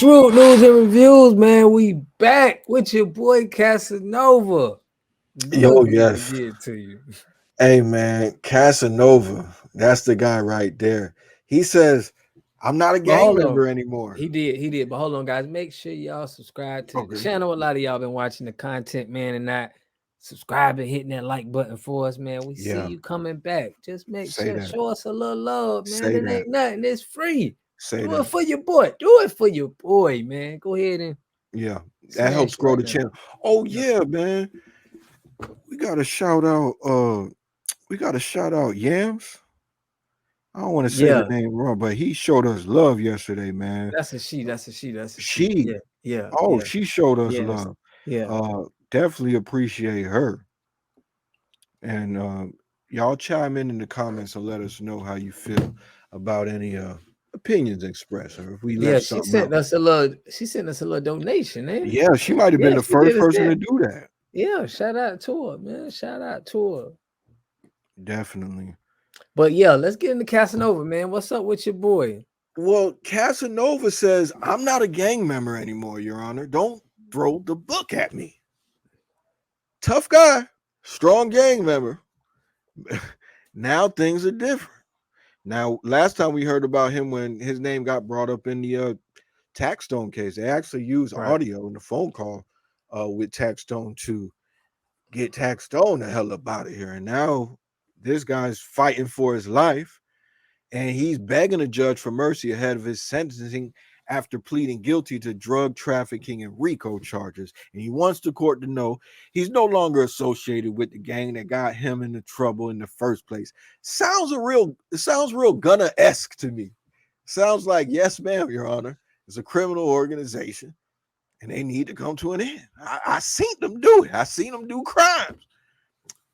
Shrewd News and Reviews, man. We back with your boy Casanova. Yo, Love me to yes. get to you. Hey, man, Casanova. That's the guy right there. He says, I'm not a But gang hold on. member anymore. He did. But hold on, guys. Make sure y'all subscribe to the Okay. channel. A lot of y'all been watching the content, man, and not subscribing, hitting that like button for us, man. We see Yeah. you coming back. Just make Say sure, that. show us a little love, man. Say It that. ain't nothing. It's free. Say Do it that. for your boy. Do it for your boy, man. Go ahead and Yeah. That smash helps grow that the now. channel. Oh, Yeah. yeah, man. We got to shout out Yams. I don't want to say the Yeah. name wrong, but he showed us love yesterday, man. That's a she. That's a she. That's a she. She Yeah. Yeah. oh, Yeah. she showed us Yes. love. Yeah. Definitely appreciate her. And y'all chime in the comments and let us know how you feel about any opinions expressed or if we Yeah. left She something sent out. us a little. She sent us a little donation, man. Yeah, she might have Yeah, been the she first did us person that. to do that. Yeah. Shout out to her, man. Shout out to her. Definitely. But yeah, let's get into Casanova, man. What's up with your boy? Well, Casanova says, I'm not a gang member anymore, Your Honor. Don't throw the book at me. Tough guy, strong gang member. Now things are different. Now, last time we heard about him when his name got brought up in the Taxstone case, they actually used Right. audio in the phone call with Taxstone to get Taxstone the hell up out of here. And now this guy's fighting for his life and he's begging a judge for mercy ahead of his sentencing after pleading guilty to drug trafficking and RICO charges. And he wants the court to know he's no longer associated with the gang that got him into trouble in the first place. It sounds real Gunna-esque to me. Sounds like, yes, ma'am, Your Honor. It's a criminal organization and they need to come to an end. I seen them do it. I seen them do crimes.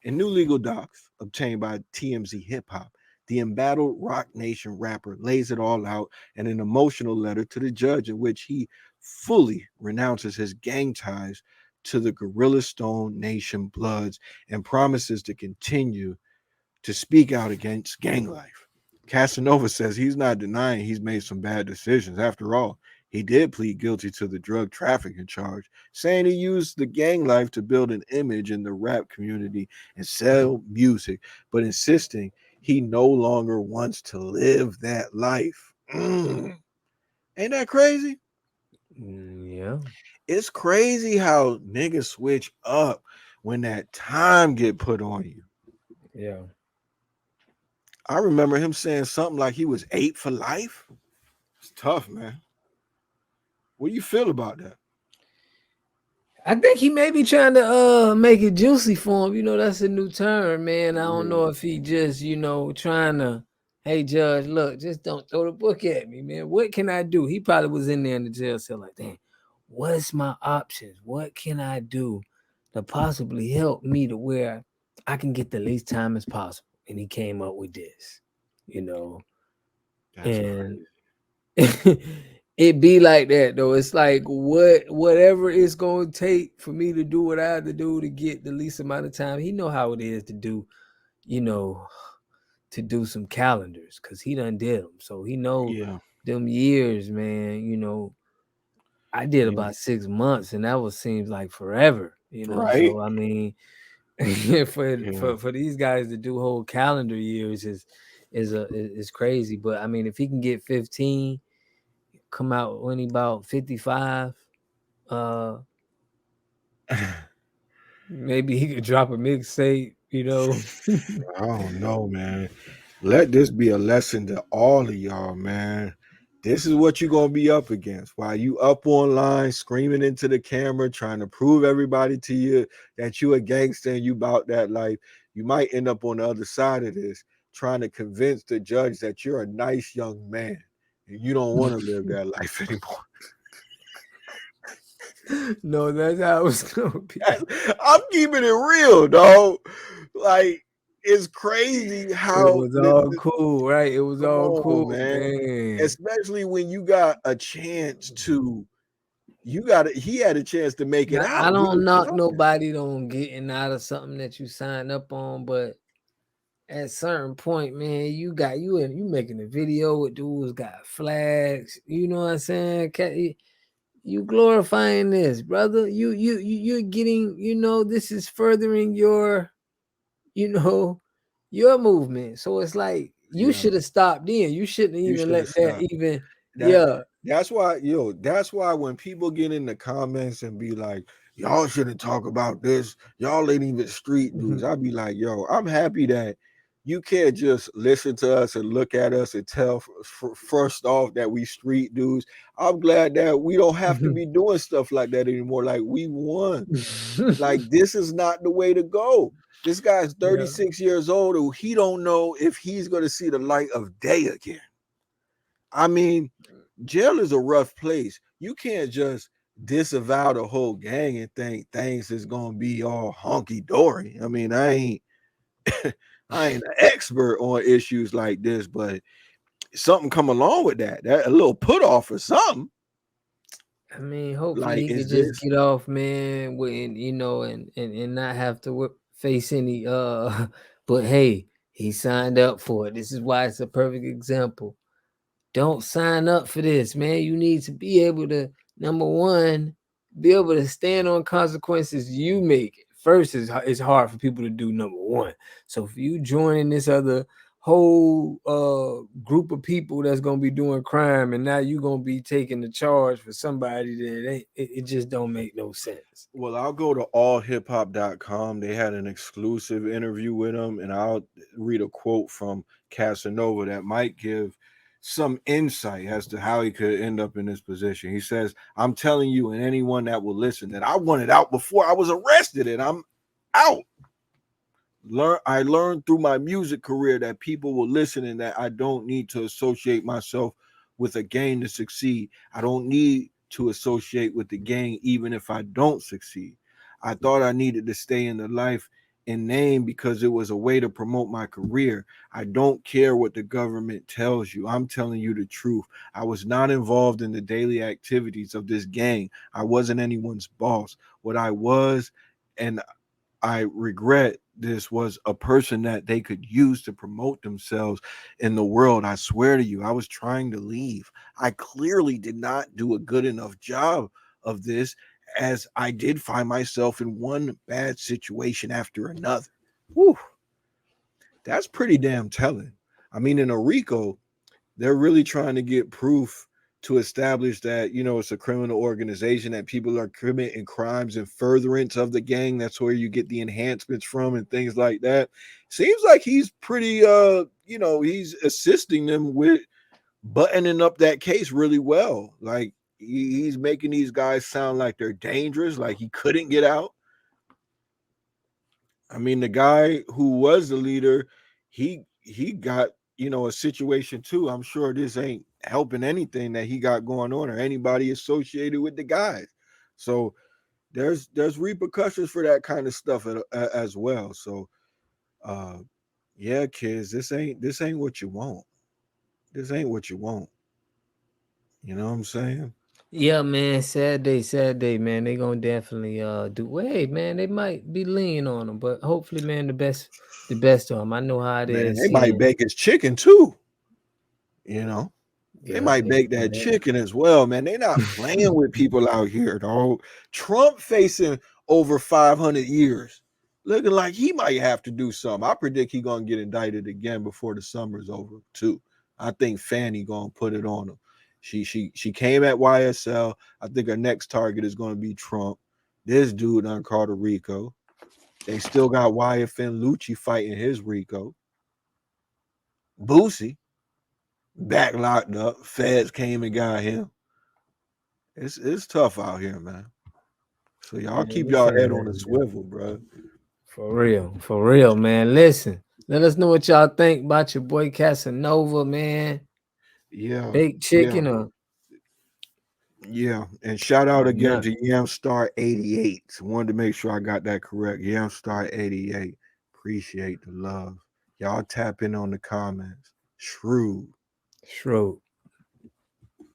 In new legal docs obtained by TMZ Hip Hop, the embattled Rock Nation rapper lays it all out in an emotional letter to the judge in which he fully renounces his gang ties to the Gorilla Stone Nation Bloods and promises to continue to speak out against gang life. Casanova says he's not denying he's made some bad decisions. After all, he did plead guilty to the drug trafficking charge, saying he used the gang life to build an image in the rap community and sell music, but insisting he no longer wants to live that life. Ain't that crazy? Yeah. It's crazy how niggas switch up when that time get put on you. Yeah. I remember him saying something like he was 8 for life. It's tough, man. What do you feel about that? I think he may be trying to make it juicy for him. You know, that's a new term, man. I don't Yeah. know if he just, trying to, hey judge, look, just don't throw the book at me, man. What can I do? He probably was in there in the jail cell like, damn, what's my options? What can I do to possibly help me to where I can get the least time as possible? And he came up with this, you know. That's And crazy. it be like that though. It's like whatever it's gonna take for me to do what I have to do to get the least amount of time. He know how it is to do, you know, to do some calendars because he done did them. So he know Yeah. them years, man. I did Yeah. about 6 months, and that was seems like forever. Right? So I mean, for Yeah. for for these guys to do whole calendar years is crazy. But I mean, if he can get 15 come out when he about 55. Uh Maybe he could drop a mixtape. I don't know, man. Let this be a lesson to all of y'all, man. This is what you're gonna be up against. While you up online screaming into the camera, trying to prove everybody to you that you a gangster and you about that life, you might end up on the other side of this, trying to convince the judge that you're a nice young man and you don't want to live that life anymore. No, that's how it's gonna be. I'm keeping it real, dog. Like it's crazy It how was all cool, right? It was come all on, cool, man. man. Especially when you got a chance to, he had a chance to make it Now, I out. He was don't knock talking. nobody on getting out of something that you signed up on, but at a certain point, man, you making a video with dudes got flags. You know what I'm saying? You glorifying this, brother. You're getting, this is furthering you know, your movement. So it's like you Yeah, should have stopped then. You shouldn't you even should have let that stopped. even, That yeah. that's why, that's why when people get in the comments and be like, y'all shouldn't talk about this, y'all ain't even street dudes. I'd be like, yo, I'm happy that you can't just listen to us and look at us and tell first off that we street dudes. I'm glad that we don't have to be doing stuff like that anymore. Like, we won. Like, this is not the way to go. This guy's Yeah. 36 years old and he don't know if he's going to see the light of day again. I mean, jail is a rough place. You can't just disavow the whole gang and think things is gonna be all honky dory. I mean, I ain't an expert on issues like this, but something come along with that a little put off or something. I mean, hopefully Like, he is could just this get off, man, and not have to face any. But hey, he signed up for it. This is why it's a perfect example. Don't sign up for this, man. You need to be able to, number one, be able to stand on consequences you make. First, it's hard for people to do, number one. So if you joining this other whole group of people that's gonna be doing crime, and now you gonna be taking the charge for somebody that it just don't make no sense. well, I'll go to allhiphop.com. They had an exclusive interview with him, and I'll read a quote from Casanova that might give some insight as to how he could end up in this position. He says, I'm telling you, and anyone that will listen, that I wanted out before I was arrested, and I'm out. I learned through my music career that people will listen and that I don't need to associate myself with a gang to succeed. I don't need to associate with the gang even if I don't succeed. I thought I needed to stay in the life and name because it was a way to promote my career. I don't care what the government tells you. I'm telling you the truth. I was not involved in the daily activities of this gang. I wasn't anyone's boss. What I was, and I regret this, was a person that they could use to promote themselves in the world. I swear to you, I was trying to leave. I clearly did not do a good enough job of this, as I did find myself in one bad situation after another. Whew, that's pretty damn telling. I mean, in a RICO, they're really trying to get proof to establish that, it's a criminal organization, that people are committing crimes in furtherance of the gang. That's where you get the enhancements from and things like that. Seems like he's pretty he's assisting them with buttoning up that case really well. Like, he's making these guys sound like they're dangerous, like he couldn't get out. I mean, the guy who was the leader, he got, a situation too. I'm sure this ain't helping anything that he got going on or anybody associated with the guys. So there's repercussions for that kind of stuff as well. So uh yeah, kids, this ain't what you want. This ain't what you want. You know what I'm saying? Yeah, man. Sad day, man. They gonna definitely do. Well, hey, man, they might be lean on them, but hopefully, man, the best of them. I know how it Man, is they might seeing. bake his chicken too, you know. They Yeah, might yeah, bake that chicken as well, man. They not playing with people out here, dog. Trump facing over 500 years, looking like he might have to do something. I predict he gonna get indicted again before the summer's over too. I think Fanny gonna put it on him. She came at YSL. I think her next target is gonna be Trump. This dude on Puerto Rico. They still got YFN Lucci fighting his Rico. Boosie back locked up. Feds came and got him. It's tough out here, man. So y'all man. keep It y'all sure head on is, a man. swivel, bro. For real, man. Listen, let us know what y'all think about your boy Casanova, man. Yeah, Baked yeah, chicken yeah. And shout out or again not? to Yamstar 88. Wanted to make sure I got that correct. Yamstar 88. Appreciate the love. Y'all tap in on the comments. Shrewd. Shrewd.